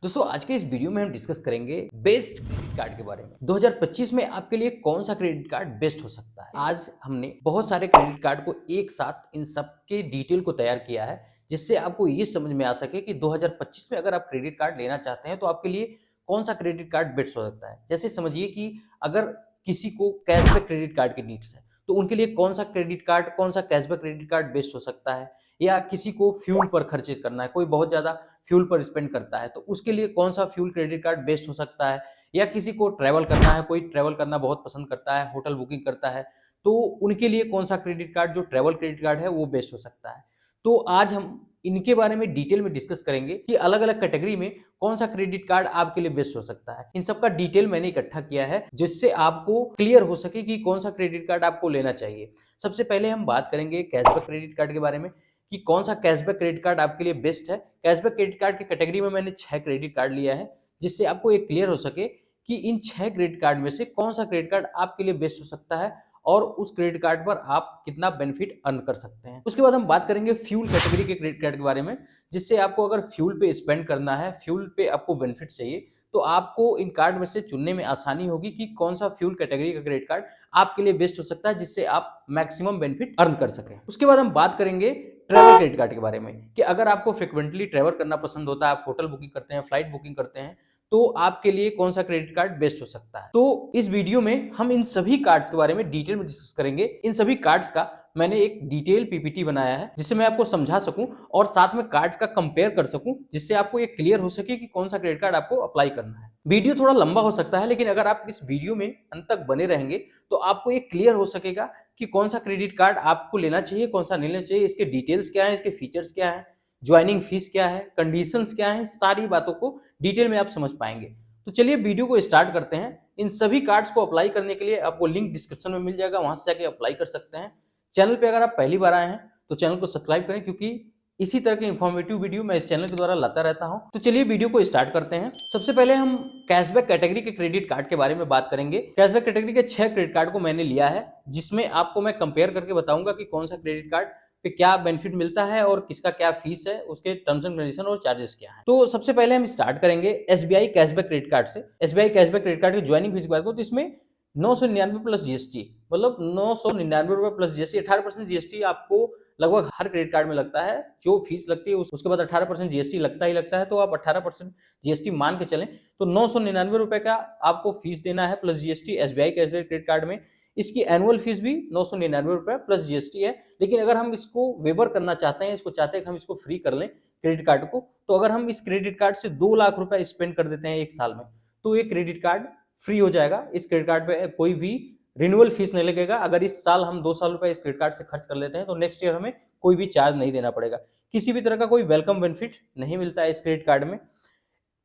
दोस्तों आज के इस वीडियो में हम डिस्कस करेंगे बेस्ट क्रेडिट कार्ड के बारे में। 2025 में आपके लिए कौन सा क्रेडिट कार्ड बेस्ट हो सकता है। आज हमने बहुत सारे क्रेडिट कार्ड को एक साथ इन सब के डिटेल को तैयार किया है, जिससे आपको ये समझ में आ सके कि 2025 में अगर आप क्रेडिट कार्ड लेना चाहते हैं तो आपके लिए कौन सा क्रेडिट कार्ड बेस्ट हो सकता है। जैसे समझिए कि अगर किसी को कैशबैक क्रेडिट कार्ड की नीड्स है तो उनके लिए कौन सा क्रेडिट कार्ड, कौन सा कैशबैक क्रेडिट कार्ड बेस्ट हो सकता है। या किसी को फ्यूल पर खर्चे करना है, कोई बहुत ज्यादा फ्यूल पर स्पेंड करता है तो उसके लिए कौन सा फ्यूल क्रेडिट कार्ड बेस्ट हो सकता है। या किसी को ट्रैवल करना है, कोई ट्रैवल करना बहुत पसंद करता है, होटल बुकिंग करता है, तो उनके लिए कौन सा क्रेडिट कार्ड, जो ट्रैवल क्रेडिट कार्ड है, वो बेस्ट हो सकता है। तो आज हम इनके बारे में डिटेल में डिस्कस करेंगे कि अलग अलग कैटेगरी में कौन सा क्रेडिट कार्ड आपके लिए बेस्ट हो सकता है। इन सब का डिटेल मैंने इकट्ठा किया है जिससे आपको क्लियर हो सके कि कौन सा क्रेडिट कार्ड आपको लेना चाहिए। सबसे पहले हम बात करेंगे कैशबैक क्रेडिट कार्ड के बारे में कि कौन सा कैशबैक क्रेडिट कार्ड आपके लिए बेस्ट है। कैशबैक क्रेडिट कार्ड की कैटेगरी में मैंने 6 क्रेडिट कार्ड लिया है, जिससे आपको एक क्लियर हो सके कि इन 6 क्रेडिट कार्ड में से कौन सा क्रेडिट कार्ड आपके लिए बेस्ट हो सकता है और उस क्रेडिट कार्ड पर आप कितना बेनिफिट अर्न कर सकते हैं। उसके बाद हम बात करेंगे फ्यूल कैटेगरी के क्रेडिट कार्ड के बारे में, जिससे आपको अगर फ्यूल पे स्पेंड करना है, फ्यूल पे आपको बेनिफिट चाहिए, तो आपको इन कार्ड में से चुनने में आसानी होगी कि कौन सा फ्यूल कैटेगरी का क्रेडिट कार्ड आपके लिए बेस्ट हो सकता है, जिससे आप मैक्सिमम बेनिफिट अर्न कर सकें। उसके बाद हम बात करेंगे ट्रैवल क्रेडिट कार्ड के बारे में कि अगर आपको फ्रिक्वेंटली ट्रैवल करना पसंद होता है, आप होटल बुकिंग करते हैं, फ्लाइट बुकिंग करते हैं, तो आपके लिए कौन सा क्रेडिट कार्ड बेस्ट हो सकता है। तो इस वीडियो में हम इन सभी कार्ड्स के बारे में डिटेल में डिस्कस करेंगे। इन सभी कार्ड्स का मैंने एक डिटेल पीपीटी बनाया है जिससे मैं आपको समझा सकूं और साथ में कार्ड्स का कंपेयर कर सकूं, जिससे आपको ये क्लियर हो सके कि कौन सा क्रेडिट कार्ड आपको अप्लाई करना है। वीडियो थोड़ा लंबा हो सकता है, लेकिन अगर आप इस वीडियो में अंत तक बने रहेंगे तो आपको ये क्लियर हो सकेगा कि कौन सा क्रेडिट कार्ड आपको लेना चाहिए, कौन सा नहीं लेना चाहिए, इसके डिटेल्स क्या है, इसके फीचर्स क्या है, ज्वाइनिंग फीस क्या है, कंडीशंस क्या है, सारी बातों को डिटेल में आप समझ पाएंगे। तो चलिए वीडियो को स्टार्ट करते हैं। इन सभी कार्ड्स को अप्लाई करने के लिए आपको लिंक डिस्क्रिप्शन में मिल जाएगा, वहां से जाके अप्लाई कर सकते हैं। चैनल पे अगर आप पहली बार आए हैं तो चैनल को सब्सक्राइब करें, क्योंकि इसी तरह के इंफॉर्मेटिव वीडियो मैं इस चैनल के द्वारा लाता रहता हूं। तो चलिए वीडियो को स्टार्ट करते हैं। सबसे पहले हम कैशबैक कैटेगरी के क्रेडिट कार्ड के बारे में बात करेंगे। कैशबैक कैटेगरी के 6 क्रेडिट कार्ड को मैंने लिया है, जिसमें आपको मैं कंपेयर करके बताऊंगा कि कौन सा क्रेडिट कार्ड पे क्या बेनिफिट मिलता है और किसका क्या फीस है, उसके टर्म्स एंड कंडीशन और चार्जेस क्या है। तो सबसे पहले हम स्टार्ट करेंगे एसबीआई कैशबैक क्रेडिट कार्ड से। एसबीआई कैशबैक क्रेडिट कार्ड की ज्वाइनिंग फीस की बात करूं तो इसमें 999 प्लस जीएसटी, मतलब 999 रुपए प्लस जीएसटी, 18% जीएसटी आपको लगभग हर क्रेडिट कार्ड में लगता है। जो फीस लगती है उसके बाद 18% जीएसटी लगता ही लगता है, तो आप 18% जीएसटी मान के चलें तो 999 रुपए का आपको फीस देना है plus GST SBI cashback credit card में। इसकी एनुअल फीस भी 999 रुपए प्लस जीएसटी है। लेकिन अगर हम इसको वेवर करना चाहते हैं, इसको चाहते हैं कि हम इसको फ्री कर लें क्रेडिट कार्ड को, तो अगर हम इस क्रेडिट कार्ड से 2 लाख रुपए स्पेंड कर देते हैं एक साल में, तो ये क्रेडिट कार्ड फ्री हो जाएगा। इस क्रेडिट कार्ड पे कोई भी रिन्यूअल फीस नहीं लगेगा। अगर इस साल हम 2 साल रुपए इस क्रेडिट कार्ड से खर्च कर लेते हैं तो नेक्स्ट ईयर हमें कोई भी चार्ज नहीं देना पड़ेगा। किसी भी तरह का कोई वेलकम बेनिफिट नहीं मिलता है इस क्रेडिट कार्ड में।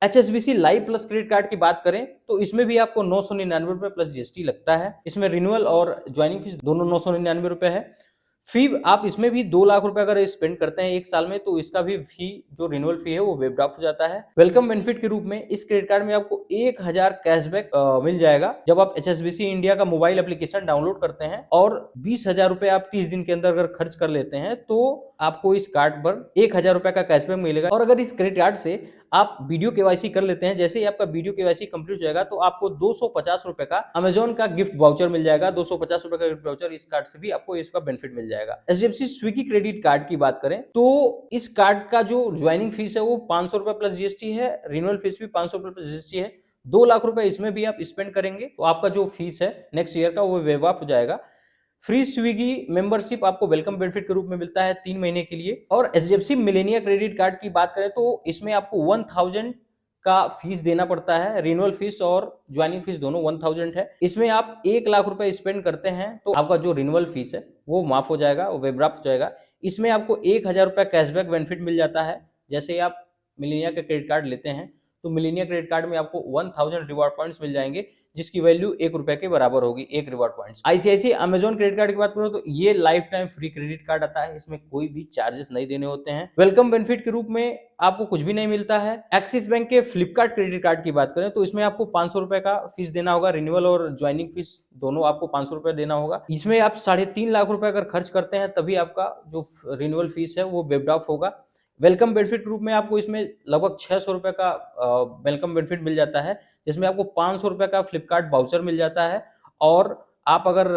HSBC live plus credit card की बात करें तो इसमें भी आपको 999 रुपए प्लस जीएसटी लगता है। इसमें रिन्यूअल और ज्वाइनिंग फीस दोनों 999 रुपए है। फी आप इसमें भी 2 लाख रुपए अगर स्पेंड करते हैं एक साल में, तो इसका भी फी, जो रिन्यूअल फी है, वो वेव्ड ऑफ हो जाता है। वेलकम बेनिफिट के रूप में इस क्रेडिट कार्ड में आपको 1000 कैशबैक मिल जाएगा जब आप एचएसबीसी इंडिया का मोबाइल एप्लीकेशन डाउनलोड करते हैं, और 20,000 रुपए आप 30 दिन के अंदर अगर खर्च कर लेते हैं तो आपको इस कार्ड पर 1000 रुपए का कैशबैक मिलेगा। और अगर इस क्रेडिट कार्ड से आप वीडियो केवाईसी कर लेते हैं, जैसे ही आपका वीडियो केवाईसी कंप्लीट हो जाएगा तो आपको 250 रुपए का अमेजोन का गिफ्ट वाउचर मिल जाएगा। 250 रुपए का गिफ्ट वाउचर इस कार्ड से भी आपको इसका बेनिफिट मिल जाएगा। एचडीएफसी स्विगी क्रेडिट कार्ड की बात करें तो इस कार्ड का जो ज्वाइनिंग फीस है वो 500 रुपए प्लस जीएसटी है, रिन्यूअल फीस भी 500 रुपए प्लस जीएसटी है। 2 लाख रुपए इसमें भी आप स्पेंड करेंगे तो आपका जो फीस है नेक्स्ट ईयर का वो वेव ऑफ हो जाएगा। फ्री स्विगी मेंबरशिप आपको वेलकम बेनिफिट के रूप में मिलता है 3 महीने के लिए। और एचडीएफसी मिलेनिया क्रेडिट कार्ड की बात करें तो इसमें आपको 1000 का फीस देना पड़ता है। रिन्यूअल फीस और ज्वाइनिंग फीस दोनों 1000 है। इसमें आप 1 लाख रुपए स्पेंड करते हैं तो आपका जो रिन्यूअल फीस है वो माफ हो जाएगा, वो वेव ऑफ हो जाएगा। इसमें आपको 1000 रुपए कैशबैक बेनिफिट मिल जाता है। जैसे ही आप मिलेनिया का क्रेडिट कार्ड लेते हैं तो मिलेनिया क्रेडिट कार्ड में आपको 1000 रिवॉर्ड पॉइंट्स मिल जाएंगे, जिसकी वैल्यू 1 रुपए के बराबर होगी, 1 reward points. ICICI Amazon credit card की बात करो तो ये lifetime free credit card आता है, इसमें कोई भी चार्जेस नहीं देने होते हैं। वेलकम बेनिफिट के रूप में आपको कुछ भी नहीं मिलता है। एक्सिस बैंक के फ्लिपकार्ट क्रेडिट कार्ड की बात करें तो इसमें आपको 500 रुपए का फीस देना होगा, रिन्यूअल और ज्वाइनिंग फीस दोनों आपको 500 रुपए देना होगा। इसमें आप 3.5 लाख रुपए अगर खर्च करते हैं तभी आपका जो रिन्यूअल फीस है वो वेव्ड ऑफ होगा। वेलकम बेनिफिट रूप में आपको इसमें लगभग 600 रुपए का वेलकम बेनिफिट मिल जाता है, जिसमें आपको 500 रुपए का फ्लिपकार्ट वाउचर मिल जाता है। और आप अगर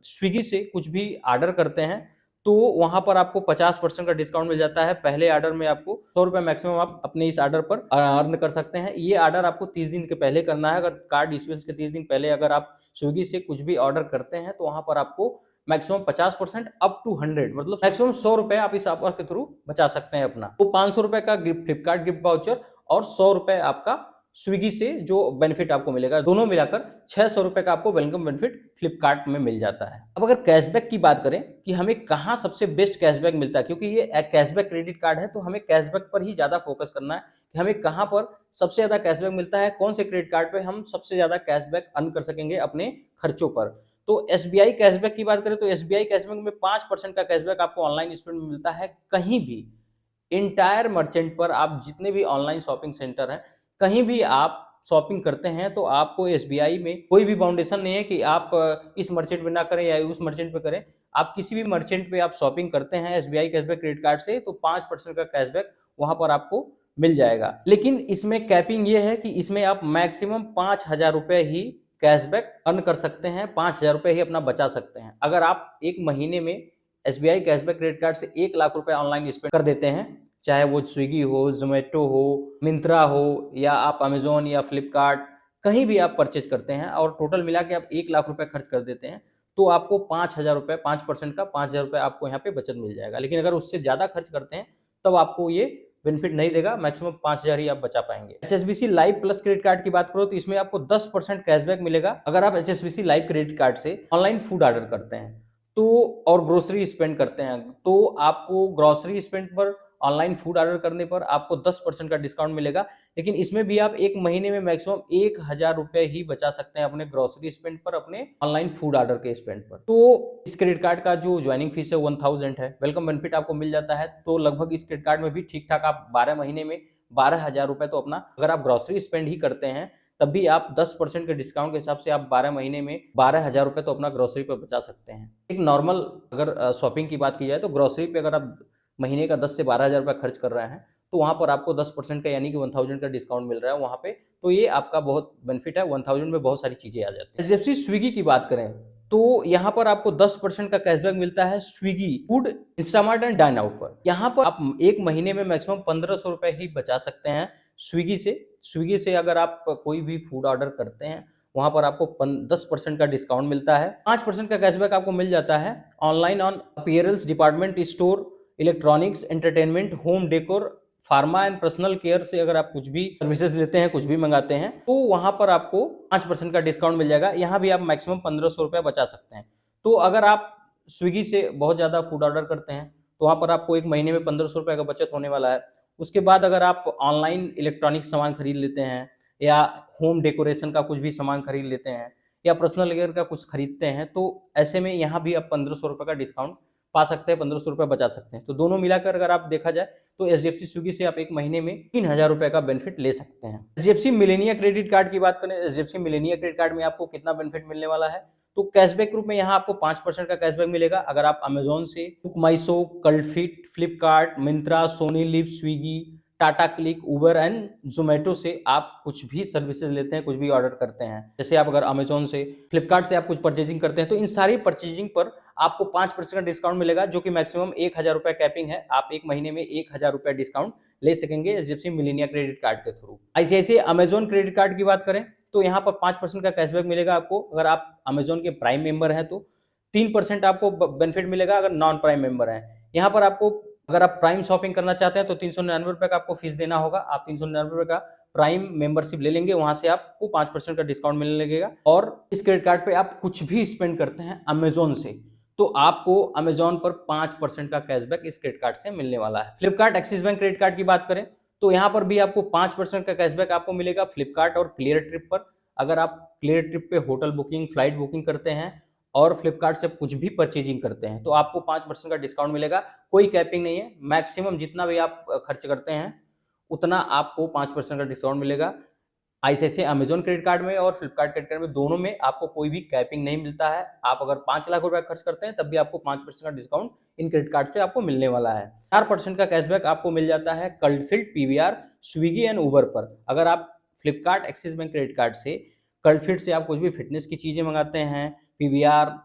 स्विगी से कुछ भी ऑर्डर करते हैं तो वहां पर आपको 50% का डिस्काउंट मिल जाता है। पहले ऑर्डर में आपको 100 रुपए मैक्सिमम आप अपने इस ऑर्डर पर अर्न कर सकते हैं। ये ऑर्डर आपको 30 दिन के पहले करना है। अगर कार्ड इश्यूएंस के 30 दिन पहले अगर आप स्विगी से कुछ भी ऑर्डर करते हैं तो वहां पर आपको मैक्सिमम 50% अप टू 100 मतलब मैक्सिमम 100 रुपए आप इस ऑफर के थ्रू बचा सकते हैं अपना। तो 500 रुपए का फ्लिपकार्ट गिफ्ट वाउचर और 100 रुपए आपका स्विगी से जो बेनिफिट आपको मिलेगा, दोनों मिलाकर 600 रुपए का आपको वेलकम बेनिफिट फ्लिपकार्ट में मिल जाता है। अब अगर कैशबैक की बात करें कि हमें कहां सबसे बेस्ट कैशबैक मिलता है, क्योंकि ये कैशबैक क्रेडिट कार्ड है तो हमें कैशबैक पर ही ज्यादा फोकस करना है कि हमें कहां पर सबसे ज्यादा कैशबैक मिलता है, कौन से क्रेडिट कार्ड पे हम सबसे ज्यादा कैशबैक अर्न कर सकेंगे अपने खर्चों पर। तो एसबीआई कैशबैक की बात करें तो एसबीआई कैशबैक में 5% का कैशबैक आपको ऑनलाइन स्पेंड में मिलता है। कहीं भी इंटायर मर्चेंट पर आप जितने भी ऑनलाइन शॉपिंग सेंटर हैं कहीं भी आप शॉपिंग करते हैं तो आपको एसबीआई में कोई भी बाउंडेशन नहीं है कि आप इस मर्चेंट पे ना करें या उस मर्चेंट पे करें। आप किसी भी मर्चेंट पे आप शॉपिंग करते हैं एसबीआई कैशबैक क्रेडिट कार्ड से तो 5% का कैशबैक वहां पर आपको मिल जाएगा। लेकिन इसमें कैपिंग ये है कि इसमें आप मैक्सिमम 5,000 रुपए ही कैशबैक अर्न कर सकते हैं, 5,000 रुपए ही अपना बचा सकते हैं। अगर आप एक महीने में एसबीआई कैशबैक क्रेडिट कार्ड से 1,00,000 रुपए ऑनलाइन स्पेंड कर देते हैं, चाहे वो स्विगी हो, जोमेटो हो, मिंत्रा हो या आप अमेजोन या फ्लिपकार्ट कहीं भी आप परचेज करते हैं और टोटल मिला के आप 1,00,000 रुपए खर्च कर देते हैं तो आपको 5,000 रुपए 5% का 5,000 रुपए आपको यहाँ पे बचत मिल जाएगा। लेकिन अगर उससे ज्यादा खर्च करते हैं तब आपको ये बेनिफिट नहीं देगा, मैक्सिमम 5,000 ही आप बचा पाएंगे। HSBC live plus credit card की बात करो तो इसमें आपको 10% कैशबैक मिलेगा अगर आप एचएसबीसी लाइव क्रेडिट कार्ड से ऑनलाइन फूड ऑर्डर करते हैं तो और ग्रोसरी स्पेंड करते हैं तो आपको ग्रोसरी स्पेंड पर ऑनलाइन फूड ऑर्डर करने पर आपको 10% का डिस्काउंट मिलेगा। लेकिन इसमें भी आप एक महीने में मैक्सिमम 1,000 रुपए ही बचा सकते हैं अपने ग्रोसरी स्पेंड पर, अपने ऑनलाइन फूड ऑर्डर के स्पेंड पर। तो इस क्रेडिट कार्ड का जो ज्वाइनिंग फीस है 1,000 है, वेलकम बेनिफिट आपको मिल जाता है। तो लगभग इस क्रेडिट कार्ड में भी ठीक ठाक आप 12 महीने में 12,000 रुपए तो अपना अगर आप ग्रोसरी स्पेंड ही करते हैं तब भी आप 10% के डिस्काउंट के हिसाब से आप 12 महीने में 12,000 रुपए तो अपना ग्रोसरी पे बचा सकते हैं। एक नॉर्मल अगर शॉपिंग की बात की जाए तो ग्रोसरी पे अगर आप महीने का 10 से 12,000 रुपए खर्च कर रहे हैं तो वहां पर आपको 10% का यानी कि 1,000 का डिस्काउंट मिल रहा है वहां पे। तो ये आपका बहुत बेनिफिट है, 1,000 में बहुत सारी चीजें आ जाती हैं। एचडीएफसी स्विगी की बात करें तो यहाँ पर आपको 10% का कैशबैक मिलता है Swiggy food, Instamart and dine out पर। यहाँ पर आप एक महीने में मैक्सिमम 1,500 रुपए ही बचा सकते हैं स्विगी से। स्विगी से अगर आप कोई भी फूड ऑर्डर करते हैं वहां पर आपको 10% का डिस्काउंट मिलता है। 5% का कैशबैक आपको मिल जाता है online on appearance, department store, electronics, entertainment, home decor, pharma and personal care से अगर आप कुछ भी सर्विसेज लेते हैं, कुछ भी मंगाते हैं तो वहां पर आपको 5% का डिस्काउंट मिल जाएगा। यहाँ भी आप मैक्सिमम 1,500 रुपए बचा सकते हैं। तो अगर आप स्विगी से बहुत ज्यादा फूड ऑर्डर करते हैं तो वहां पर आपको एक महीने में 1,500 रुपए का बचत होने वाला है। उसके बाद अगर आप ऑनलाइन इलेक्ट्रॉनिक सामान खरीद लेते हैं या होम डेकोरेशन का कुछ भी सामान खरीद लेते हैं या पर्सनल केयर का कुछ खरीदते हैं तो ऐसे में यहाँ भी आप 1,500 रुपए का डिस्काउंट पा सकते हैं, 1,500 रुपए बचा सकते हैं। तो दोनों मिलाकर अगर आप देखा जाए तो एचडीएफसी स्विगी से आप एक महीने में 3,000 रुपए का बेनिफिट ले सकते हैं। एचडीएफसी मिलेनिया क्रेडिट कार्ड की बात करें, एचडीएफसी मिलेनिया क्रेडिट कार्ड में आपको कितना बेनिफिट मिलने वाला है तो कैशबैक रूप में यहाँ आपको 5% का कैशबैक मिलेगा अगर आप अमेजोन से BookMyShow, Cultfit, Flipkart, Myntra, Sony LIV, Swiggy, Tata CLiQ, Uber and Zomato से आप कुछ भी सर्विसेज लेते हैं, कुछ भी ऑर्डर करते हैं। जैसे आप अगर अमेजोन से, फ्लिपकार्ट से आप कुछ परचेजिंग करते हैं तो इन सारी परचेजिंग पर आपको 5% का डिस्काउंट मिलेगा जो कि मैक्सिमम 1,000 रुपए कैपिंग है। आप एक महीने में 1,000 रुपए डिस्काउंट ले सकेंगे एचडीएफसी मिलेनिया क्रेडिट कार्ड के थ्रू। ऐसे अमेजोन क्रेडिट कार्ड की बात करें तो यहाँ पर 5% का कैशबैक मिलेगा आपको अगर आप अमेजोन के प्राइम मेंबर हैं तो 3% आपको बेनिफिट मिलेगा अगर नॉन प्राइम मेंबर हैं। यहाँ पर आपको अगर आप प्राइम शॉपिंग करना चाहते हैं तो 399 रुपए का आपको फीस देना होगा। आप 399 रुपए का प्राइम मेंबरशिप ले लेंगे, वहां से आपको 5% का डिस्काउंट मिलने लगेगा। और इस क्रेडिट कार्ड पे आप कुछ भी स्पेंड करते हैं अमेजोन से तो आपको अमेजोन पर 5% का कैशबैक इस क्रेडिट कार्ड से मिलने वाला है। Flipkart axis bank credit card की बात करें तो यहाँ पर भी आपको 5% का कैशबैक आपको मिलेगा फ्लिपकार्ट और क्लियर ट्रिप पर। अगर आप क्लियर ट्रिप पे होटल बुकिंग, फ्लाइट बुकिंग करते हैं और फ्लिपकार्ट से कुछ भी परचेजिंग करते हैं तो आपको 5% का डिस्काउंट मिलेगा। कोई कैपिंग नहीं है, मैक्सिमम जितना भी आप खर्च करते हैं उतना आपको 5% का डिस्काउंट मिलेगा। आईसीआईसीआई अमेजॉन क्रेडिट कार्ड में और फ्लिपकार्ट क्रेडिट कार्ड में दोनों में आपको कोई भी कैपिंग नहीं मिलता है। आप अगर 5 लाख रुपए खर्च करते हैं तब भी आपको 5% का डिस्काउंट इन क्रेडिट कार्ड पे आपको मिलने वाला है। 4% का कैशबैक आपको मिल जाता है कल्टफिल्ड, पीवीआर, स्विगी एंड उबर पर। अगर आप Flipkart axis bank credit card से, कल्टफिल्ड से आप कुछ भी फिटनेस की चीजें मंगाते हैं, पीवीआर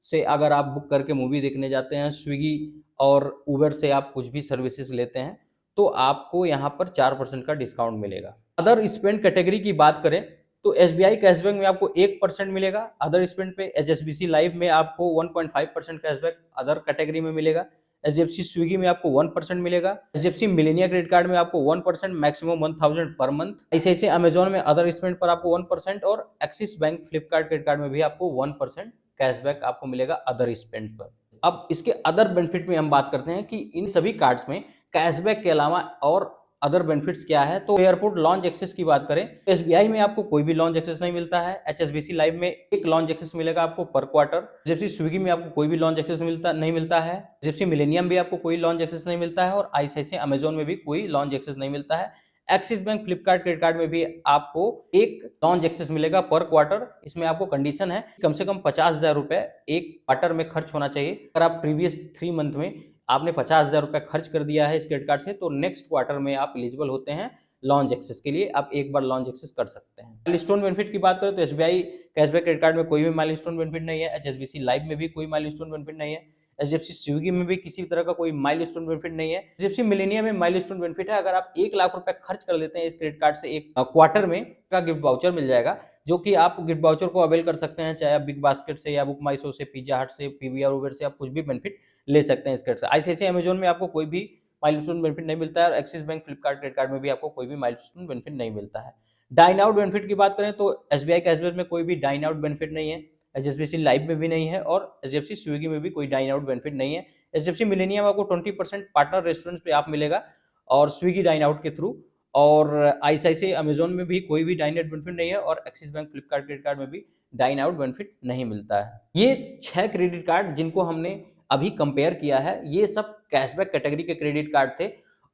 से अगर आप बुक करके मूवी देखने जाते हैं, स्विगी और उबर से आप कुछ भी सर्विसेज लेते हैं, तो आपको यहाँ पर 4% का डिस्काउंट मिलेगा। अदर स्पेंड कैटेगरी की बात करें तो एसबीआई कैशबैक में आपको 1% मिलेगा। अदर स्पेंड पे एचएसबीसी लाइव में आपको 1.5% कैशबैक अदर कैटेगरी में मिलेगा। एचडीएफसी स्विगी में आपको 1% मिलेगा। एचडीएफसी मिलेनिया क्रेडिट कार्ड में आपको 1%, maximum 1000 per month. ICICI Amazon में अदर स्पेंड पर आपको 1% और axis bank Flipkart credit card में भी आपको 1% कैशबैक आपको मिलेगा अदर स्पेंड पर। अब इसके अदर बेनिफिट में हम बात करते हैं कि इन सभी कार्ड्स में कैशबैक के अलावा और अदर बेनिफिट्स क्या है। तो एयरपोर्ट लॉन्च एक्सेस की बात करें, एसबीआई में आपको कोई भी लॉन्च एक्सेस नहीं मिलता है। एचएसबीसी लाइव में एक लॉन्च एक्सेस मिलेगा आपको पर क्वार्टर। जिप्सी स्विगी में आपको कोई भी लॉन्च एक्सेस नहीं मिलता है। जिप्सी मिलेनियम भी आपको कोई लॉन्च एक्सेस नहीं मिलता है और आईसीआईसीआई अमेजॉन में भी कोई लॉन्च एक्सेस नहीं मिलता है। Axis bank Flipkart credit card में भी आपको एक लॉन्च एक्सेस मिलेगा पर क्वार्टर। इसमें आपको कंडीशन है कम से कम 50,000 रुपए एक क्वार्टर में खर्च होना चाहिए। अगर आप प्रीवियस 3 मंथ में आपने 50,000 रुपए खर्च कर दिया है इस क्रेडिट कार्ड से, तो नेक्स्ट क्वार्टर में आप एलिजिबल होते हैं लॉन्च एक्सेस के लिए। आप एक बार लॉन्च एक्सेस कर सकते हैं। माइलस्टोन बेनिफिट की बात करें तो एसबीआई कैशबैक क्रेडिट कार्ड में कोई भी माइलस्टोन बेनिफिट नहीं है। एचएसबीसी लाइव में भी कोई माइलस्टोन बेनिफिट नहीं है। एचडीएफसी स्विगी में भी किसी तरह का कोई माइलस्टोन बेनिफिट नहीं है। एचडीएफसी मिलेनियम में माइलस्टोन बेनिफिट है। अगर आप 1 लाख रुपए खर्च कर लेते हैं इस क्रेडिट कार्ड से एक क्वार्टर में, का गिफ्ट वाउचर मिल जाएगा, जो कि आप गिफ्ट वाउचर को अवेल कर सकते हैं, चाहे आप बिग बास्केट से या बुक माई शो से, पिज्जा हट से, पीवीआर उबर से आप कुछ भी बेनिफिट ले सकते हैं इस क्रेडिट से। आईसीआईसीआई अमेजॉन में आपको कोई भी माइलस्टोन बेनिफिट नहीं मिलता है और axis bank Flipkart credit card में भी आपको कोई भी माइलस्टोन बेनिफिट नहीं मिलता है। डाइन आउट बेनिफिट की बात करें तो एसबीआई कैशबैक में कोई भी डाइन आउट बेनिफिट नहीं है। एचडीएफसी लाइव में भी नहीं है और एचडीएफसी स्विगी में भी कोई डाइन आउट बेनिफिट नहीं है। एचडीएफसी मिलेनियम आपको 20% पार्टनर रेस्टोरेंट पे आप मिलेगा और स्विगी डाइन आउट के थ्रू। और आईसीआईसीआई अमेजॉन में भी कोई भी डाइन आउट बेनिफिट नहीं है और axis bank Flipkart credit card में भी डाइन आउट बेनिफिट नहीं मिलता है। ये 6 क्रेडिट कार्ड जिनको हमने अभी कंपेयर किया है, ये सब कैशबैक कैटेगरी के क्रेडिट कार्ड थे।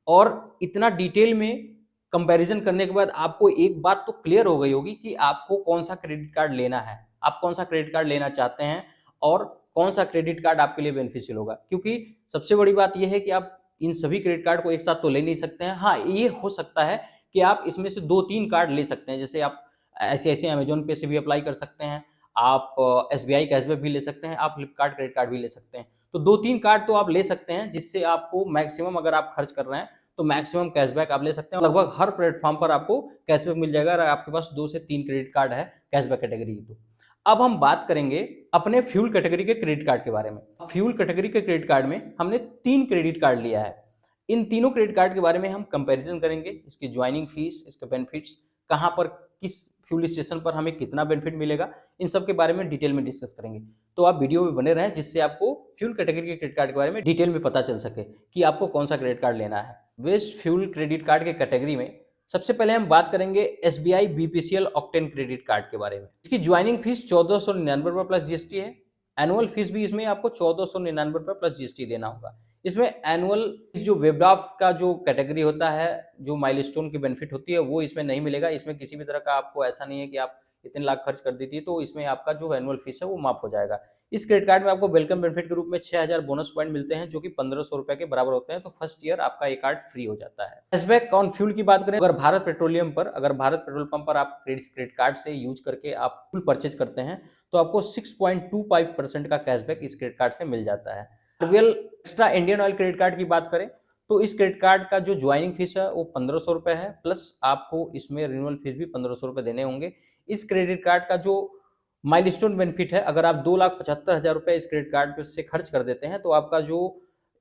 और इतना डिटेल में कंपैरिजन करने के बाद आपको एक बात तो क्लियर हो गई होगी कि आपको कौन सा क्रेडिट कार्ड लेना है, आप कौन सा क्रेडिट कार्ड लेना चाहते हैं और कौन सा क्रेडिट कार्ड आपके लिए बेनिफिशियल होगा। क्योंकि सबसे बड़ी बात यह है कि आप इन सभी क्रेडिट कार्ड को एक साथ तो ले नहीं सकते हैं। हाँ, ये हो सकता है कि आप इसमें से 2-3 कार्ड ले सकते हैं। जैसे आप ऐसे अमेजॉन पे से भी अप्लाई कर सकते हैं, आप एसबीआई कैशबैक भी ले सकते हैं, आप फ्लिपकार्ट क्रेडिट कार्ड भी ले सकते हैं। तो 2-3 कार्ड तो आप ले सकते हैं जिससे आपको मैक्सिमम, अगर आप खर्च कर रहे हैं तो मैक्सिमम कैशबैक आप ले सकते हैं। लगभग हर प्लेटफॉर्म पर आपको कैशबैक मिल जाएगा अगर आपके पास 2 से 3 क्रेडिट कार्ड है कैशबैक कैटेगरी की। तो अब हम बात करेंगे अपने फ्यूल कैटेगरी के क्रेडिट कार्ड के बारे में। फ्यूल कैटेगरी के क्रेडिट कार्ड में हमने 3 क्रेडिट कार्ड लिया है। इन तीनों क्रेडिट कार्ड के बारे में हम कंपैरिजन करेंगे, इसकी ज्वाइनिंग फीस, इसके बेनिफिट्स, कहां पर किस फ्यूल स्टेशन पर हमें कितना बेनिफिट मिलेगा, इन सब के बारे में डिटेल में डिस्कस करेंगे। तो आप वीडियो में बने रहें जिससे आपको फ्यूल कैटेगरी के क्रेडिट कार्ड के बारे में डिटेल में पता चल सके कि आपको कौन सा क्रेडिट कार्ड लेना है। बेस्ट फ्यूल क्रेडिट कार्ड के कैटेगरी में सबसे पहले हम बात करेंगे SBI BPCL octane credit card के बारे में। इसकी ज्वाइनिंग फीस 1499 रुपए प्लस जीएसटी है। एनुअल फीस भी इसमें आपको 1499 रुपए प्लस जीएसटी देना होगा। इसमें एनुअल जो वेबडाफ का जो कैटेगरी होता है, जो माइलस्टोन की बेनिफिट होती है, वो इसमें नहीं मिलेगा। इसमें किसी भी तरह का आपको ऐसा नहीं है कि आप इतने लाख खर्च कर दी थी तो इसमें आपका जो एनुअल फीस है वो माफ हो जाएगा। इस क्रेडिट कार्ड में आपको वेलकम बेनिफिट के रूप में 6000 बोनस पॉइंट मिलते हैं जो कि 1500 रुपए के बराबर होते हैं। तो फर्स्ट ईयर आपका ये कार्ड फ्री हो जाता है। कैशबैक ऑन फ्यूल की बात करें, अगर भारत पेट्रोलियम पर, अगर भारत पेट्रोल पंप पर आप क्रेडिट कार्ड से यूज करके आप फ्यूल परचेज करते हैं तो आपको 6.25% का कैशबैक इस क्रेडिट कार्ड से मिल जाता है। RBL extra Indian oil credit card की बात करें तो इस क्रेडिट कार्ड का जो ज्वाइनिंग फीस है वो 1500 रुपए है, प्लस आपको इसमें रिन्यूअल फीस भी 1500 रुपए देने होंगे। इस क्रेडिट कार्ड का जो माइलस्टोन बेनिफिट है, अगर आप 2,75,000 रुपए इस क्रेडिट कार्ड से खर्च कर देते हैं तो आपका जो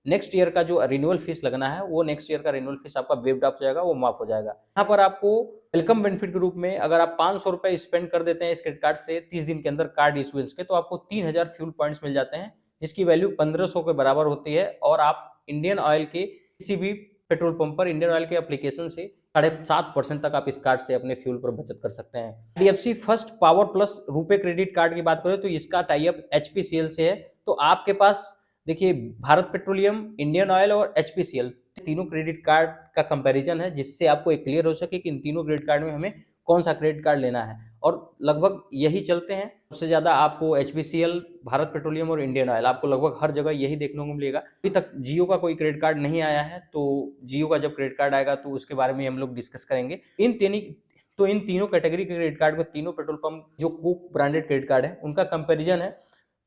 नेक्स्ट ईयर का जो रिन्यूअल फीस लगना है, वो नेक्स्ट ईयर का रिन्यूअल फीस आपका वेव्ड ऑफ जाएगा, वो माफ हो जाएगा। यहाँ पर आपको वेलकम बेनिफिट के रूप में अगर आप 500 रुपए स्पेंड कर देते हैं इस क्रेडिट कार्ड से 30 दिन के अंदर कार्ड इशुएंस के, तो आपको 3000 फ्यूल पॉइंट्स मिल जाते हैं जिसकी वैल्यू 1500 के बराबर होती है। और आप इंडियन ऑयल के किसी भी पेट्रोल पंप पर इंडियन ऑयल के एप्लीकेशन से 7.5% तक आप इस कार्ड से अपने फ्यूल पर बचत कर सकते हैं। आईडीएफसी फर्स्ट पावर प्लस रुपए क्रेडिट कार्ड की बात करें तो इसका टाई अप एचपीसीएल से है। तो आपके पास देखिए भारत पेट्रोलियम, इंडियन ऑयल और एचपीसीएल तीनों क्रेडिट कार्ड का कंपैरिजन है जिससे आपको एक क्लियर हो सके कि इन तीनों क्रेडिट कार्ड में हमें कौन सा क्रेडिट कार्ड लेना है, और लगभग यही चलते हैं। सबसे ज़्यादा आपको HPCL, भारत पेट्रोलियम और इंडियन ऑयल, आपको लगभग हर जगह यही देखने को मिलेगा। अभी तक जियो का कोई क्रेडिट कार्ड नहीं आया है, तो जियो का जब क्रेडिट कार्ड आएगा तो उसके बारे में हम लोग डिस्कस करेंगे। इन तीनों कैटेगरी के क्रेडिट कार्ड में तीनों पेट्रोल पंप जो कोक ब्रांडेड क्रेडिट कार्ड है उनका कंपैरिजन है।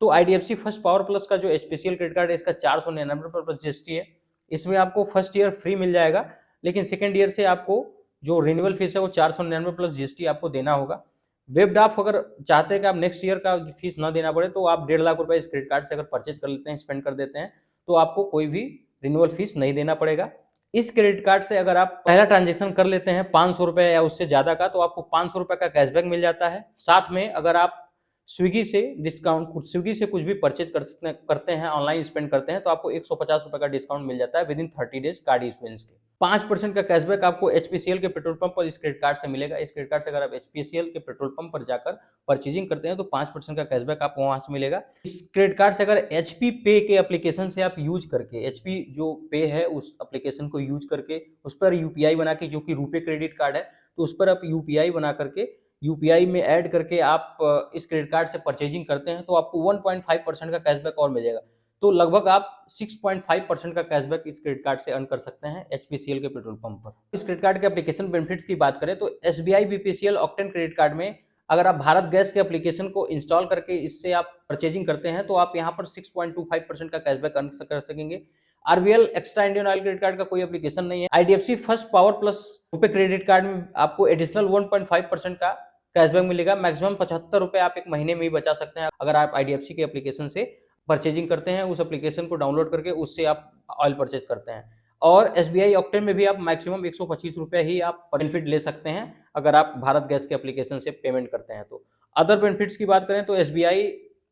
तो IDFC फर्स्ट पावर प्लस का जो HPCL क्रेडिट कार्ड है इसका 499 प्लस GST है। इसमें आपको फर्स्ट ईयर फ्री मिल जाएगा, लेकिन सेकेंड ईयर से आपको जो रिन्यूअल फीस है वो 499 प्लस GST आपको देना होगा। वेब ड्राफ्ट अगर चाहते हैं कि आप नेक्स्ट ईयर का फीस ना देना पड़े, तो आप 1.5 लाख रुपए इस क्रेडिट कार्ड से अगर परचेज कर लेते हैं, स्पेंड कर देते हैं, तो आपको कोई भी रिन्यूअल फीस नहीं देना पड़ेगा। इस क्रेडिट कार्ड से अगर आप पहला ट्रांजेक्शन कर लेते हैं 500 रुपए या उससे ज्यादा का, तो आपको 500 रुपए का कैशबैक मिल जाता है। साथ में अगर आप स्विगी से कुछ भी परचेज करते हैं, ऑनलाइन स्पेंड करते हैं, तो आपको 150 रुपए का डिस्काउंट मिल जाता है with in 30 days card issuance के। 5% का कैशबैक आपको HPCL के पेट्रोल पंप पर इस क्रेडिट कार्ड से मिलेगा। इस क्रेडिट कार्ड से अगर आप HPCL के पेट्रोल पंप पर जाकर परचेजिंग करते हैं तो 5% का कैशबैक आपको वहां से मिलेगा। इस क्रेडिट कार्ड से अगर HP पे के एप्लीकेशन से आप यूज करके, HP जो पे है उस एप्लीकेशन को यूज करके उस पर UPI बना के, जो कि रुपे क्रेडिट कार्ड है, तो उस पर आप UPI बना करके, UPI में ऐड करके आप इस क्रेडिट कार्ड से परचेजिंग करते हैं, तो आपको 1.5% का कैशबैक और मिलेगा। तो लगभग आप 6.5% का कैशबैक इस क्रेडिट कार्ड से अर्न कर सकते हैं HPCL के पेट्रोल पंप पर। इस क्रेडिट कार्ड के एप्लीकेशन बेनिफिट्स की बात करें तो SBI BPCL octane credit card में अगर आप भारत गैस के एप्लीकेशन को इंस्टॉल करके इससे आप परचेजिंग करते हैं, तो आप यहाँ पर 6.25% का कैशबैक अर्न कर सकेंगे। RBL extra Indian oil credit card का कोई एप्लीकेशन नहीं है। IDFC फर्स्ट पावर प्लस रुपए क्रेडिट कार्ड में आपको एडिशनल 1.5% का कैशबैक मिलेगा। मैक्सिमम 75 रुपए आप एक महीने में ही बचा सकते हैं अगर आप IDFC के एप्लीकेशन से परचेजिंग करते हैं, उस एप्लीकेशन को डाउनलोड करके उससे आप ऑयल परचेज करते हैं। और SBI ऑक्टेन में भी आप मैक्सिमम 125 रुपए ही आप बेनिफिट ले सकते हैं अगर आप भारत गैस के एप्लीकेशन से पेमेंट करते हैं। तो अदर बेनिफिट्स की बात करें तो SBI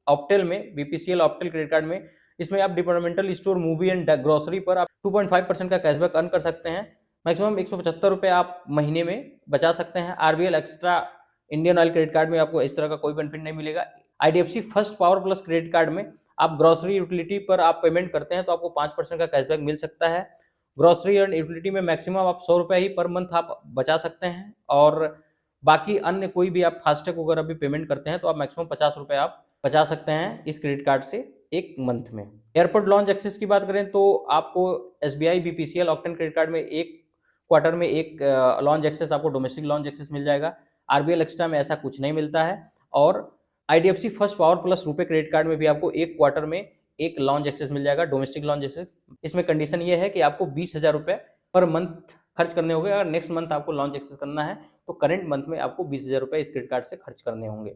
ऑक्टेल में, BPCL ऑक्टेल क्रेडिट कार्ड में, इसमें आप departmental store, movie and grocery पर आप 2.5% का कैशबैक अर्न कर सकते हैं। मैक्सिमम 175 रुपए आप महीने में बचा सकते हैं। RBL extra Indian oil credit card में आपको इस तरह का कोई बेनिफिट नहीं मिलेगा। IDFC first power plus credit card में आप ग्रोसरी यूटिलिटी पर आप पेमेंट करते हैं तो आपको 5% का कैशबैक मिल सकता है। ग्रोसरी एंड यूटिलिटी में मैक्सिमम आप 100 रुपए ही पर मंथ आप बचा सकते हैं, और बाकी अन्य कोई भी आप फास्टैग वगैरह भी पेमेंट करते हैं तो आप मैक्सिमम 50 रुपए आप बचा सकते हैं इस क्रेडिट कार्ड से एक मंथ में। एयरपोर्ट लॉन्च एक्सेस की बात करें तो आपको SBI BPCL octane credit card में एक क्वार्टर में एक लॉन्च एक्सेस, आपको डोमेस्टिक लॉन्च एक्सेस मिल जाएगा। RBL एक्स्ट्रा में ऐसा कुछ नहीं मिलता है। और IDFC first power plus RuPay credit card में भी आपको एक क्वार्टर में एक लॉन्च एक्सेस मिल जाएगा, डोमेस्टिक लॉन्च एक्सेस। इसमें कंडीशन ये है कि आपको 20,000 रुपए पर मंथ खर्च करने होंगे। अगर नेक्स्ट मंथ आपको लॉन्च एक्सेस करना है तो करंट मंथ में आपको 20,000 रुपए इस क्रेडिट कार्ड से खर्च करने होंगे।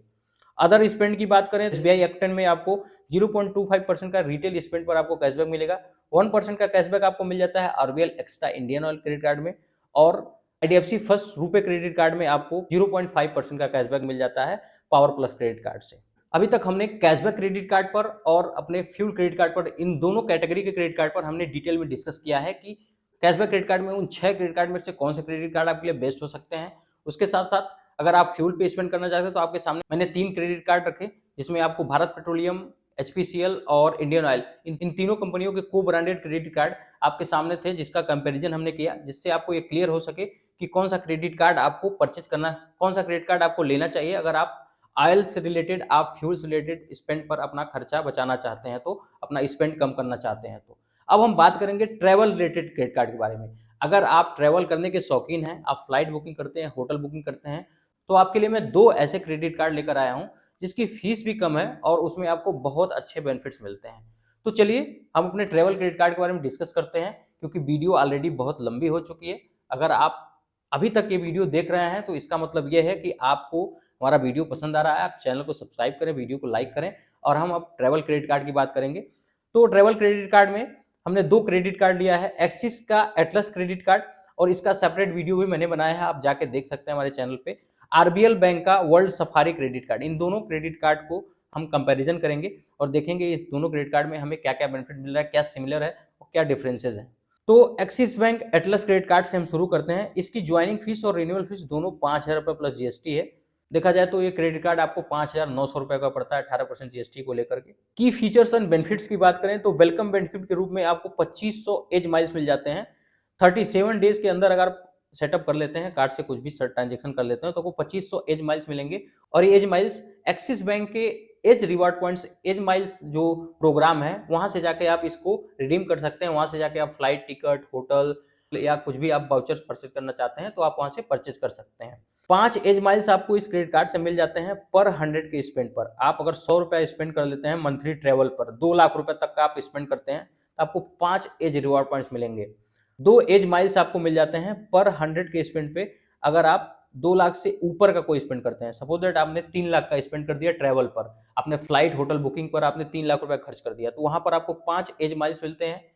अदर स्पेंड की बात करें, SBI ऑक्टेन में आपको 0.25% का रिटेल स्पेंड पर आपको कैशबैक मिलेगा। 1% का कैशबैक आपको मिल जाता है RBL extra Indian oil credit card में, और IDFC first RuPay credit card में आपको 0.5% का कैशबैक मिल जाता है पावर प्लस क्रेडिट कार्ड से। अभी तक हमने कैशबैक क्रेडिट कार्ड पर और अपने फ्यूल क्रेडिट कार्ड पर, इन दोनों कैटेगरी के क्रेडिट कार्ड पर हमने डिटेल में डिस्कस किया है कि कैशबैक क्रेडिट कार्ड में उन 6 क्रेडिट कार्ड में से कौन से क्रेडिट कार्ड आपके लिए बेस्ट हो सकते हैं। उसके साथ साथ अगर आप फ्यूल पे स्पेंड करना चाहते हैं तो आपके सामने मैंने 3 क्रेडिट कार्ड रखे, जिसमें आपको भारत पेट्रोलियम, HPCL और इंडियन ऑयल, इन तीनों कंपनियों के को ब्रांडेड क्रेडिट कार्ड आपके सामने थे, जिसका कंपैरिजन हमने किया, जिससे आपको ये क्लियर हो सके कि कौन सा क्रेडिट कार्ड आपको परचेज करना, कौन सा क्रेडिट कार्ड आपको लेना चाहिए अगर आप ऑयल से रिलेटेड, आप फ्यूल से रिलेटेड स्पेंड पर अपना खर्चा बचाना चाहते हैं, तो अपना स्पेंड कम करना चाहते हैं। तो अब हम बात करेंगे ट्रैवल रिलेटेड क्रेडिट कार्ड के बारे में। अगर आप ट्रैवल करने के शौकीन हैं, आप फ्लाइट बुकिंग करते हैं, होटल बुकिंग करते हैं, तो आपके लिए मैं 2 ऐसे क्रेडिट कार्ड लेकर आया हूं जिसकी फीस भी कम है और उसमें आपको बहुत अच्छे बेनिफिट्स मिलते हैं। तो चलिए हम अपने ट्रैवल क्रेडिट कार्ड के बारे में डिस्कस करते हैं, क्योंकि वीडियो ऑलरेडी बहुत लंबी हो चुकी है। अगर आप अभी तक ये वीडियो देख रहे हैं तो इसका मतलब ये है कि आपको हमारा वीडियो पसंद आ रहा है। आप चैनल को सब्सक्राइब करें, वीडियो को लाइक करें, और हम अब ट्रैवल क्रेडिट कार्ड की बात करेंगे। तो ट्रैवल क्रेडिट कार्ड में हमने 2 क्रेडिट कार्ड लिया है, एक्सिस का एटलस क्रेडिट कार्ड, और इसका सेपरेट वीडियो भी मैंने बनाया है, आप जाके देख सकते हैं हमारे चैनल पे। RBL बैंक का वर्ल्ड सफारी क्रेडिट कार्ड, इन दोनों क्रेडिट कार्ड को हम कंपैरिजन करेंगे और देखेंगे इस दोनों क्रेडिट कार्ड में हमें क्या क्या बेनिफिट मिल रहा है, क्या सिमिलर है और क्या डिफरेंसेस हैं। तो axis bank Atlas credit card से हम शुरू करते हैं। इसकी ज्वाइनिंग फीस और रिन्यूअल फीस दोनों 5,000 रुपये प्लस GST है। देखा जाए तो ये क्रेडिट कार्ड आपको 5,900 रुपये का पड़ता है 18% GST को लेकर के। की फीचर्स एंड बेनिफिट्स की बात करें तो वेलकम बेनिफिट के रूप में आपको 2500 एज माइल्स मिल जाते हैं। 37 डेज के अंदर अगर सेटअप कर लेते हैं, कार्ड से कुछ भी ट्रांजेक्शन कर लेते हैं तो आपको 2500 एज माइल्स मिलेंगे। और ये एज माइल्स एक्सिस बैंक के edge reward points edge miles जो प्रोग्राम है वहां से जाके आप इसको रिडीम कर सकते हैं। वहां से जाके आप फ्लाइट टिकट, होटल या कुछ भी आप वाउचर्स परचेज करना चाहते हैं तो आप वहां से परचेज कर सकते हैं। 5 एज माइल्स आपको इस क्रेडिट कार्ड से मिल जाते हैं पर 100 के स्पेंड पर। आप अगर 100 रुपया स्पेंड कर लेते हैं मंथली ट्रेवल पर, 2 लाख रुपए तक का आप स्पेंड करते हैं तो आपको 5 एज रिवॉर्ड पॉइंट्स मिलेंगे। 2 एज माइल्स आपको मिल जाते हैं पर 100 के स्पेंड पे अगर आप 2 लाख से ऊपर का कोई स्पेंड करते हैं। सपोज दैट आपने 3 लाख का स्पेंड कर दिया ट्रेवल पर, आपने फ्लाइट होटल बुकिंग पर आपने 3 लाख रुपया खर्च कर दिया तो वहां पर आपको 5 एज माइल्स मिलते हैं।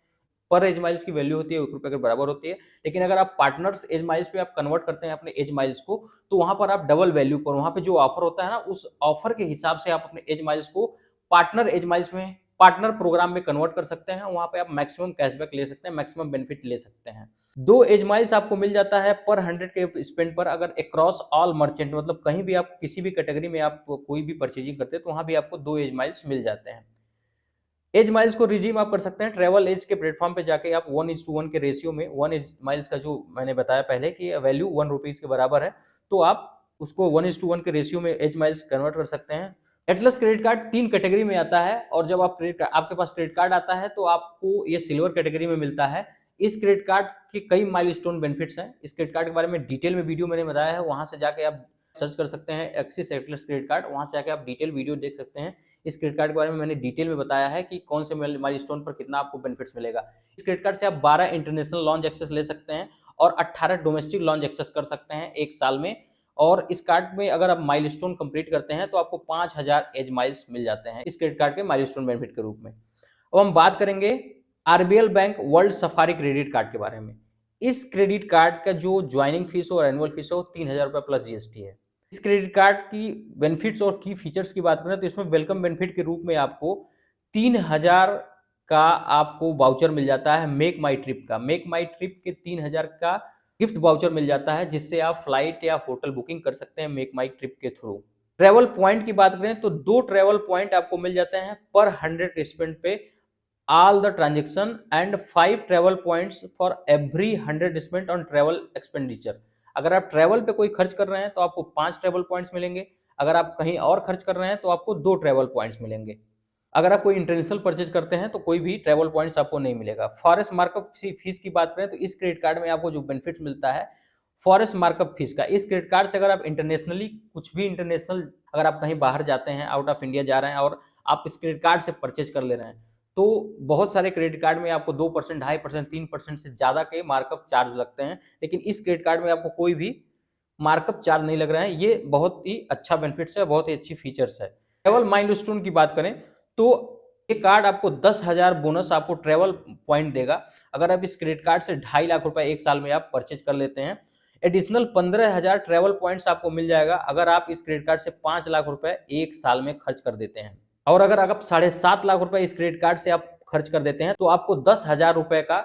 पर एज माइल्स की वैल्यू होती है 1 रुपए के बराबर होती है। लेकिन अगर आप पार्टनर्स एज माइल्स पे आप कन्वर्ट करते हैं अपने एज माइल्स को तो वहां पर आप डबल वैल्यू पर, वहां पे जो ऑफर होता है ना उस ऑफर के हिसाब से आप अपने एज माइल्स को पार्टनर एज माइल्स में, पार्टनर प्रोग्राम में कन्वर्ट कर सकते हैं। वहां पे आप मैक्सिमम कैशबैक ले सकते हैं, मैक्सिमम बेनिफिट ले सकते हैं। 2 एज माइल्स आपको मिल जाता है पर 100 के स्पेंड पर अगर अक्रॉस ऑल मर्चेंट, मतलब कहीं भी आप किसी भी कैटेगरी में आप कोई भी परचेजिंग करते हैं तो वहां भी आपको 2 एज माइल्स मिल जाते हैं। एज माइल्स को रिडीम आप कर सकते हैं ट्रेवल एज के प्लेटफॉर्म पे जाके। आप 1:1 के रेशियो में 1 एज माइल्स का जो मैंने बताया पहले कि वैल्यू 1 रुपीज के बराबर है तो आप उसको 1:1 के रेशियो में एज माइल्स कन्वर्ट कर सकते हैं। एटलस क्रेडिट कार्ड 3 कैटेगरी में आता है और जब आप आपके पास क्रेडिट कार्ड आता है तो आपको ये सिल्वर कैटेगरी में मिलता है। इस क्रेडिट कार्ड के कई माइलस्टोन बेनिफिट्स हैं। इस क्रेडिट कार्ड के बारे में डिटेल में वीडियो मैंने बताया है, वहां से जाके आप सर्च कर सकते हैं एक्सिस एटलस क्रेडिट कार्ड, वहां से जाके आप डिटेल वीडियो देख सकते हैं। इस क्रेडिट कार्ड के बारे में मैंने डिटेल में बताया है कि कौन से माइलस्टोन पर कितना आपको बेनिफिट्स मिलेगा। इस क्रेडिट कार्ड से आप 12 इंटरनेशनल लॉन्च एक्सेस ले सकते हैं और 18 डोमेस्टिक लॉन्च एक्सेस कर सकते हैं 1 साल में। और इस कार्ड में अगर आप माइलस्टोन कंप्लीट करते हैं तो आपको 5000 एज माइल्स मिल जाते हैं इस क्रेडिट कार्ड के माइलस्टोन बेनिफिट के रूप में। अब हम बात करेंगे RBL bank world safari credit card के बारे में। इस क्रेडिट कार्ड का जो ज्वाइनिंग फीस और एनुअल फीस है वो 3000 रुपए प्लस जीएसटी है। इस क्रेडिट कार्ड की बेनिफिट्स और की फीचर्स की बात करें तो इसमें वेलकम बेनिफिट के रूप में आपको 3000 का आपको वाउचर मिल जाता है मेक माई ट्रिप का। मेक माई ट्रिप के 3000 का गिफ्ट वाउचर मिल जाता है जिससे आप फ्लाइट या होटल बुकिंग कर सकते हैं मेक माई ट्रिप के थ्रू। ट्रेवल पॉइंट की बात करें तो 2 ट्रेवल पॉइंट आपको मिल जाते हैं पर 100 स्पेंड पे all the transaction and 5 travel points for every 100 spent on travel expenditure। अगर आप ट्रेवल पे कोई खर्च कर रहे हैं तो आपको 5 ट्रेवल पॉइंट्स मिलेंगे। अगर आप कहीं और खर्च कर रहे हैं तो आपको 2 ट्रेवल पॉइंट्स मिलेंगे। अगर आप कोई इंटरनेशनल परचेज करते हैं तो कोई भी ट्रेवल पॉइंट्स आपको नहीं मिलेगा। फॉरेस्ट मार्कअप फीस की बात करें तो इस क्रेडिट कार्ड में आपको जो बेनिफिट मिलता है फॉरेस्ट मार्कअप फीस का। इस क्रेडिट कार्ड से अगर आप इंटरनेशनली कुछ भी इंटरनेशनल, अगर आप कहीं बाहर जाते हैं, आउट ऑफ इंडिया जा रहे हैं और आप इस क्रेडिट कार्ड से परचेज कर ले रहे हैं तो बहुत सारे क्रेडिट कार्ड में आपको 2%, 2.5%, 3% से ज्यादा के मार्कअप चार्ज लगते हैं। लेकिन इस क्रेडिट कार्ड में आपको कोई भी मार्कअप चार्ज नहीं लग रहा है। ये बहुत ही अच्छा बेनिफिट्स है, बहुत ही अच्छी फीचर्स है। ट्रेवल माइलस्टोन की बात करें तो ये कार्ड आपको 10,000 बोनस आपको ट्रेवल पॉइंट देगा अगर आप इस क्रेडिट कार्ड से 2.5 लाख रुपए 1 साल में आप परचेज कर लेते हैं। एडिशनल 15,000 ट्रेवल पॉइंट्स आपको मिल जाएगा अगर आप इस क्रेडिट कार्ड से 5 लाख रुपए 1 साल में खर्च कर देते हैं। और अगर आप 7.5 लाख रुपए इस क्रेडिट कार्ड से आप खर्च कर देते हैं तो आपको 10,000 रुपए का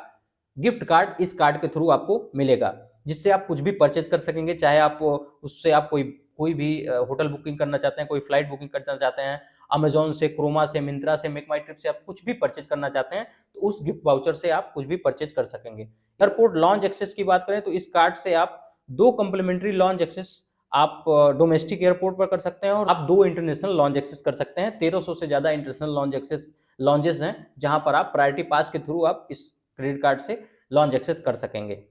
गिफ्ट कार्ड इस कार्ड के थ्रू आपको मिलेगा जिससे आप कुछ भी परचेज कर सकेंगे। चाहे आप उससे आप कोई भी होटल बुकिंग करना चाहते हैं, कोई फ्लाइट बुकिंग करना चाहते हैं, अमेजोन से, क्रोमा से, मिंत्रा से, मेक माई ट्रिप से आप कुछ भी परचेज करना चाहते हैं तो उस गिफ्ट वाउचर से आप कुछ भी परचेज कर सकेंगे। एयरपोर्ट लॉन्च एक्सेस की बात करें तो इस कार्ड से आप 2 कम्प्लीमेंट्री लॉन्च एक्सेस आप डोमेस्टिक एयरपोर्ट पर कर सकते हैं और आप 2 इंटरनेशनल लॉन्च एक्सेस कर सकते हैं। 1300 से ज्यादा इंटरनेशनल लॉन्च एक्सेस लॉन्चेस हैं जहां पर आप प्रायोरिटी पास के थ्रू आप इस क्रेडिट कार्ड से लॉन्च एक्सेस कर सकेंगे।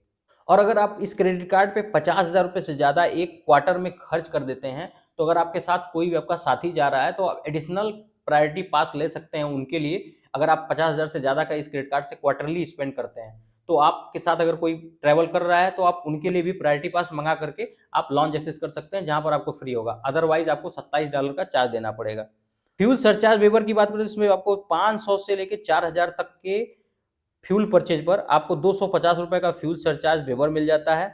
और अगर आप इस क्रेडिट कार्ड पे 50,000 रुपए से ज्यादा एक क्वार्टर में खर्च कर देते हैं तो अगर आपके साथ कोई भी आपका साथी जा रहा है तो आप एडिशनल प्रायोरिटी पास ले सकते हैं उनके लिए। अगर आप 50,000 से ज्यादा का इस क्रेडिट कार्ड से क्वार्टरली स्पेंड करते हैं तो आपके साथ अगर कोई ट्रैवल कर रहा है तो आप उनके लिए भी प्रायोरिटी पास मंगा करके आप लॉन्च एक्सेस कर सकते हैं जहां पर आपको फ्री होगा। अदरवाइज आपको $27 का चार्ज देना पड़ेगा। फ्यूल सरचार्ज वेवर की बात करें तो इसमें आपको 500 से लेकर 4,000 तक के फ्यूल परचेज पर आपको 250 रुपए का फ्यूल सरचार्ज वेवर मिल जाता है।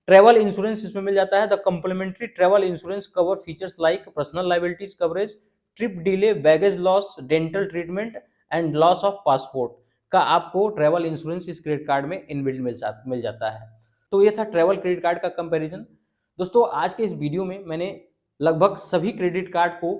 ट्रेवल इंश्योरेंस इसमें मिल जाता है। The complimentary travel insurance cover features like personal liabilities coverage, trip delay, baggage loss, dental treatment and loss of passport का आपको ट्रेवल इंश्योरेंस इस क्रेडिट कार्ड में इनबिल्ट मिल जाता है। तो ये था ट्रेवल क्रेडिट कार्ड का कंपैरिजन। दोस्तों आज के इस वीडियो में मैंने लगभग सभी क्रेडिट कार्ड को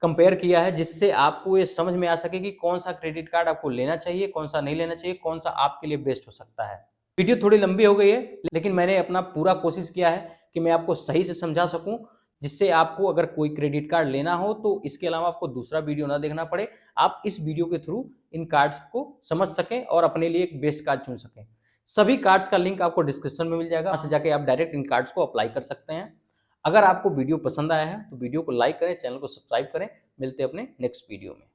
कंपेयर किया है जिससे आपको ये समझ में आ सके कि कौन सा क्रेडिट कार्ड आपको लेना चाहिए, कौन सा नहीं लेना चाहिए, कौन सा आपके लिए बेस्ट हो सकता है। वीडियो थोड़ी लंबी हो गई है, लेकिन मैंने अपना पूरा कोशिश किया है कि मैं आपको सही से समझा सकूं, जिससे आपको अगर कोई क्रेडिट कार्ड लेना हो तो इसके अलावा आपको दूसरा वीडियो ना देखना पड़े, आप इस वीडियो के थ्रू इन कार्ड्स को समझ सकें और अपने लिए एक बेस्ट कार्ड चुन सकें। सभी कार्ड्स का लिंक आपको डिस्क्रिप्शन में मिल जाएगा, वहां से जाके आप डायरेक्ट इन कार्ड्स को अप्लाई कर सकते हैं। अगर आपको वीडियो पसंद आया है तो वीडियो को लाइक करें, चैनल को सब्सक्राइब करें। मिलते हैं अपने नेक्स्ट वीडियो में।